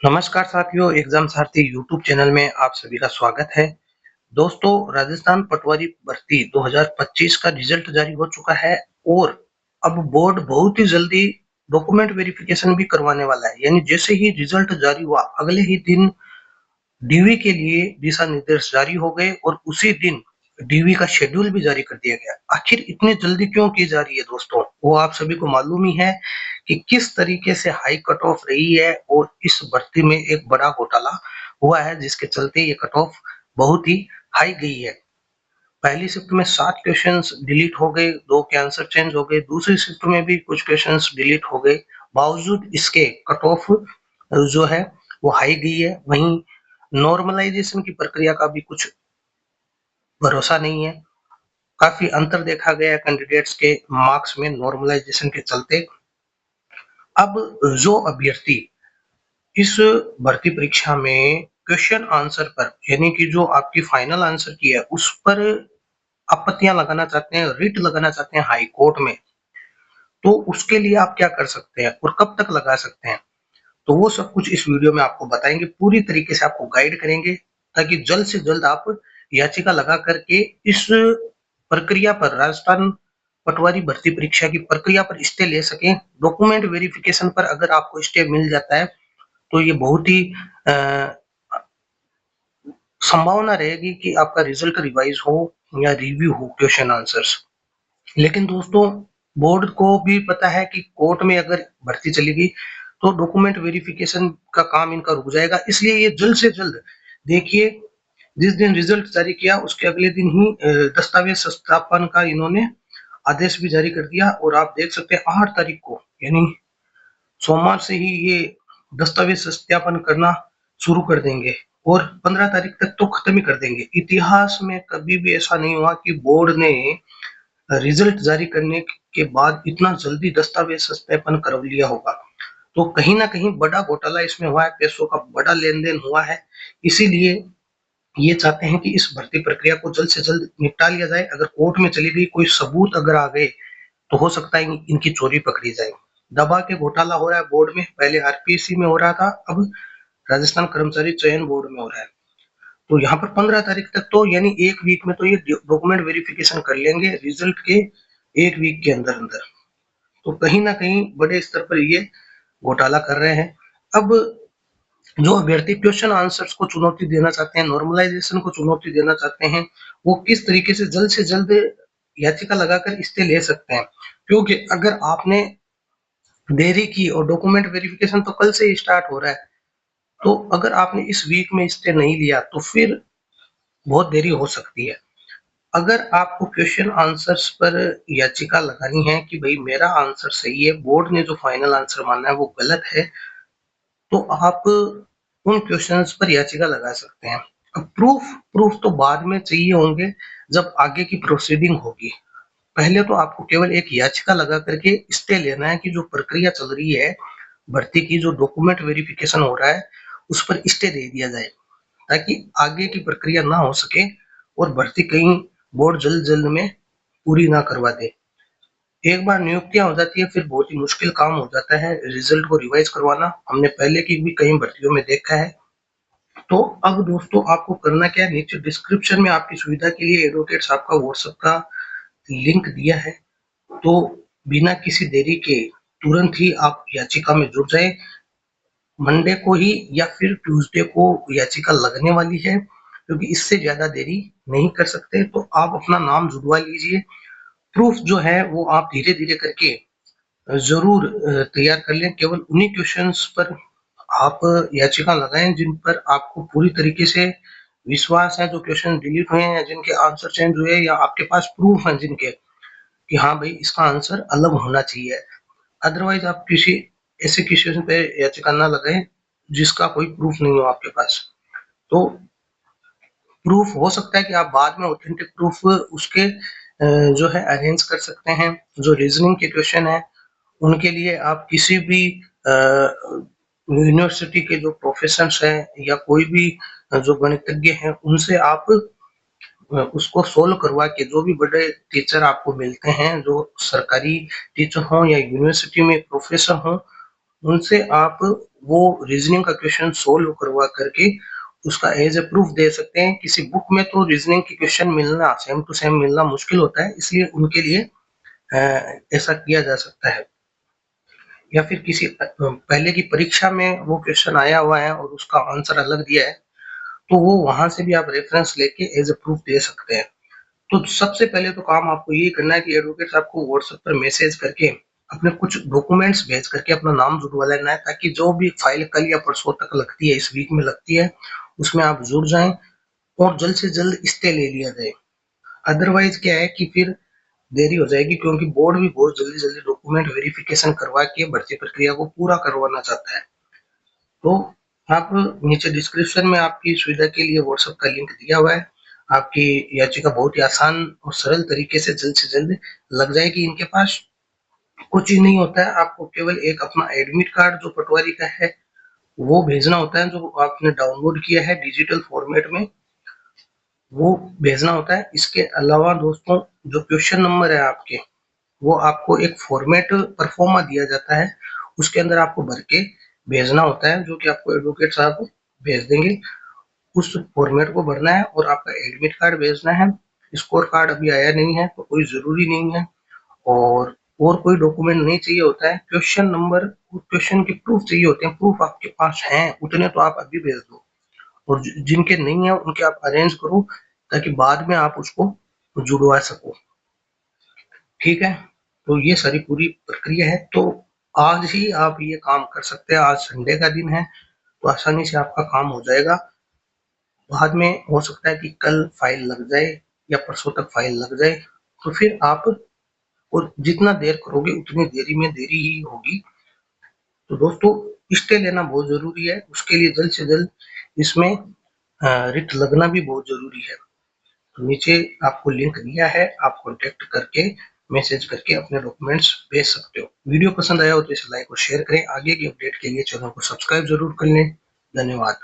नमस्कार साथियों, एग्जाम सारथी YouTube channel में आप सभी का स्वागत है। दोस्तों, राजस्थान पटवारी भर्ती 2025 का रिजल्ट जारी हो चुका है और अब बोर्ड बहुत ही जल्दी डॉक्यूमेंट वेरिफिकेशन भी करवाने वाला है। यानी जैसे ही रिजल्ट जारी हुआ, अगले ही दिन डीवी के लिए दिशा निर्देश जारी हो गए और उसी दिन डीवी का शेड्यूल भी जारी कर दिया गया। आखिर इतनी जल्दी क्यों की जा रही है दोस्तों? वो आप सभी को मालूम ही है कि किस तरीके से हाई कट ऑफ रही है और इस भर्ती में एक बड़ा घोटाला हुआ है, जिसके चलते ये कट ऑफ बहुत ही हाई गई है। पहली शिफ्ट में 7 क्वेश्चंस डिलीट हो गए, 2 के आंसर चेंज हो गए, दूसरी शिफ्ट में भी कुछ क्वेश्चंस डिलीट हो गए। बावजूद इसके कट ऑफ जो है वो हाई गई है। वहीं नॉर्मलाइजेशन की प्रक्रिया का भी कुछ भरोसा नहीं है। काफी अंतर देखा गया है कैंडिडेट्स के मार्क्स में नॉर्मलाइजेशन के चलते। अब जो अभ्यर्थी इस भर्ती परीक्षा में क्वेश्चन आंसर पर, यानी कि जो आपकी फाइनल आंसर की है उस पर आपत्तियां लगाना चाहते हैं, रिट लगाना चाहते हैं हाई कोर्ट में, तो उसके लिए आप क्या कर सकते हैं और कब तक लगा सकते हैं, तो वो सब कुछ इस वीडियो में आपको बताएंगे। पूरी तरीके से आपको गाइड करेंगे ताकि जल्द से जल्द आप याचिका लगा करके इस प्रक्रिया पर, राजस्थान पटवारी भर्ती परीक्षा की प्रक्रिया पर स्टे ले सकें। डॉक्यूमेंट वेरिफिकेशन पर अगर आपको स्टे मिल जाता है तो ये बहुत ही संभावना रहेगी कि आपका रिजल्ट रिवाइज हो या रिव्यू हो क्वेश्चन आंसर्स। लेकिन दोस्तों, बोर्ड को भी पता है कि कोर्ट में अगर भर्ती चलेगी तो डॉक्यूमेंट वेरिफिकेशन का काम इनका रुक जाएगा, इसलिए ये जल्द से जल्द, देखिए, जिस दिन रिजल्ट जारी किया उसके अगले दिन ही दस्तावेज सत्यापन का इन्होंने आदेश भी जारी कर दिया। और आप देख सकते हैं 8 तारीख को, यानी सोमवार से ही ये दस्तावेज सत्यापन करना शुरू कर देंगे और 15 तारीख तक तो खत्म ही कर देंगे। इतिहास में कभी भी ऐसा नहीं हुआ कि बोर्ड ने रिजल्ट जारी करने के बाद इतना जल्दी दस्तावेज सत्यापन कर लिया होगा। तो कहीं ना कहीं बड़ा घोटाला इसमें हुआ है, पैसों का बड़ा लेन देन हुआ है। इसीलिए ये चाहते हैं कि इस भर्ती प्रक्रिया को जल्द से जल्द निपटा लिया जाए। अगर कोर्ट में चली गई, कोई सबूत अगर आ गए, तो हो सकता है इनकी चोरी पकड़ी जाए। दबा के घोटाला हो रहा है बोर्ड में, पहले आरपीएससी में हो रहा था, अब राजस्थान कर्मचारी चयन बोर्ड में हो रहा है। तो यहाँ पर 15 तारीख तक तो, यानी एक वीक में तो ये डॉक्यूमेंट वेरिफिकेशन कर लेंगे रिजल्ट के, एक वीक के अंदर अंदर। तो कहीं ना कहीं बड़े स्तर पर ये घोटाला कर रहे हैं। अब जो अभ्यर्थी क्वेश्चन आंसर्स को चुनौती देना चाहते हैं, नॉर्मलाइजेशन को चुनौती देना चाहते हैं, वो किस तरीके से जल्द याचिका लगाकर स्टे ले सकते हैं। क्योंकि अगर आपने देरी की, और डॉक्यूमेंट वेरिफिकेशन तो कल से ही स्टार्ट हो रहा है, तो अगर आपने इस वीक में स्टे नहीं लिया तो फिर बहुत देरी हो सकती है। अगर आपको क्वेश्चन आंसर्स पर याचिका लगानी है कि भाई मेरा आंसर सही है, बोर्ड ने जो फाइनल आंसर माना है वो गलत है, तो आप उन क्वेश्चंस पर याचिका लगा सकते हैं। अब प्रूफ तो बाद में चाहिए होंगे जब आगे की प्रोसीडिंग होगी। पहले तो आपको केवल एक याचिका लगा करके स्टे लेना है कि जो प्रक्रिया चल रही है भर्ती की, जो डॉक्यूमेंट वेरिफिकेशन हो रहा है, उस पर स्टे दे दिया जाए ताकि आगे की प्रक्रिया ना हो सके और भर्ती कहीं बोर्ड जल्द जल्द में पूरी ना करवा दे। एक बार नियुक्तियां हो जाती है फिर बहुत ही मुश्किल काम हो जाता है रिजल्ट को रिवाइज करवाना। हमने पहले की भी कई भर्तियों में देखा है। तो अब दोस्तों, आपको करना क्या है, नीचे डिस्क्रिप्शन में आपकी सुविधा के लिए एडवोकेट साहब का व्हाट्सएप का लिंक दिया है। तो बिना किसी देरी के तुरंत ही आप याचिका में जुड़ जाए। मंडे को ही या फिर ट्यूसडे को याचिका लगने वाली है, क्योंकि इससे ज्यादा देरी नहीं कर सकते। तो आप अपना नाम जुड़वा लीजिए। प्रूफ जो है वो आप धीरे धीरे करके जरूर तैयार कर लें। केवल उन्हीं क्वेश्चंस पर आप याचिका लगाएं जिन पर आपको पूरी तरीके से विश्वास है, जो क्वेश्चन डिलीट हुए हैं या जिनके आंसर चेंज हुए, या आपके पास प्रूफ है जिनके, कि हाँ भाई इसका आंसर अलग होना चाहिए। अदरवाइज आप किसी ऐसे क्वेश्चन पे याचिका ना लगाएं जिसका कोई प्रूफ नहीं हो आपके पास। तो प्रूफ हो सकता है कि आप बाद में ऑथेंटिक प्रूफ उसके जो है अरेंज कर सकते हैं। जो रीजनिंग के क्वेश्चन है उनके लिए आप किसी भी यूनिवर्सिटी के जो प्रोफेसर हैं या कोई भी जो गणितज्ञ हैं उनसे आप उसको सोल्व करवा के, जो भी बड़े टीचर आपको मिलते हैं, जो सरकारी टीचर हों या यूनिवर्सिटी में प्रोफेसर हों, उनसे आप वो रीजनिंग का क्वेश्चन सोल्व करवा करके उसका एज ए प्रूफ दे सकते हैं। किसी बुक में तो रीजनिंग की क्वेश्चन मिलना सेम टू सेम मिलना मुश्किल होता है, इसलिए उनके लिए ऐसा किया जा सकता है। या फिर किसी पहले की परीक्षा में वो क्वेश्चन आया हुआ है और उसका आंसर अलग दिया है, तो वो वहां से भी आप रेफरेंस लेके एज ए प्रूफ दे सकते हैं। तो सबसे पहले तो काम आपको यही करना है कि एडवोकेट साहब को व्हाट्सएप पर मैसेज करके अपने कुछ डॉक्यूमेंट्स भेज करके अपना नाम जुड़वा लेना है, ताकि जो भी फाइल कल या परसों तक लगती है, इस वीक में लगती है, उसमें आप जुड़ जाएं और जल्द से जल्द स्टे ले लिया जाए। अदरवाइज क्या है कि फिर देरी हो जाएगी, क्योंकि बोर्ड भी बहुत जल्दी जल्दी डॉक्यूमेंट वेरिफिकेशन करवा के भर्ती प्रक्रिया को पूरा करवाना चाहता है। तो आप नीचे डिस्क्रिप्शन में आपकी सुविधा के लिए व्हाट्सएप का लिंक दिया हुआ है। आपकी याचिका बहुत ही आसान और सरल तरीके से जल्द लग जाएगी इनके पास। कुछ ही नहीं होता है, आपको केवल एक अपना एडमिट कार्ड जो पटवारी का है वो भेजना होता है, जो आपने डाउनलोड किया है डिजिटल फॉर्मेट में, वो भेजना होता है। इसके अलावा दोस्तों, जो क्वेश्चन नंबर है आपके, वो आपको एक फॉर्मेट परफॉर्मा दिया जाता है, उसके अंदर आपको भर के भेजना होता है, जो कि आपको एडवोकेट साहब भेज देंगे। उस फॉर्मेट को भरना है और आपका एडमिट कार्ड भेजना है। स्कोर कार्ड अभी आया नहीं है तो कोई जरूरी नहीं है, और कोई डॉक्यूमेंट नहीं चाहिए होता है। क्वेश्चन नंबर और क्वेश्चन के प्रूफ चाहिए होते हैं। प्रूफ आपके पास हैं उतने तो आप अभी भेज दो, और जिनके नहीं है उनके आप अरेंज करो, ताकि बाद में आप उसको जुड़वा सको। ठीक है, तो ये सारी पूरी प्रक्रिया है। तो आज ही आप ये काम कर सकते हैं, आज संडे का दिन है, तो आसानी से आपका काम हो जाएगा। बाद में हो सकता है कि कल फाइल लग जाए या परसों तक फाइल लग जाए, तो फिर आप, और जितना देर करोगे उतनी देरी में देरी ही होगी। तो दोस्तों, स्टे लेना बहुत जरूरी है, उसके लिए जल्द से जल्द इसमें रिट लगना भी बहुत जरूरी है। तो नीचे आपको लिंक दिया है, आप कॉन्टेक्ट करके मैसेज करके अपने डॉक्यूमेंट्स भेज सकते हो। वीडियो पसंद आया हो तो इसे लाइक और शेयर करें। आगे की अपडेट के लिए चैनल को सब्सक्राइब जरूर कर लें। धन्यवाद।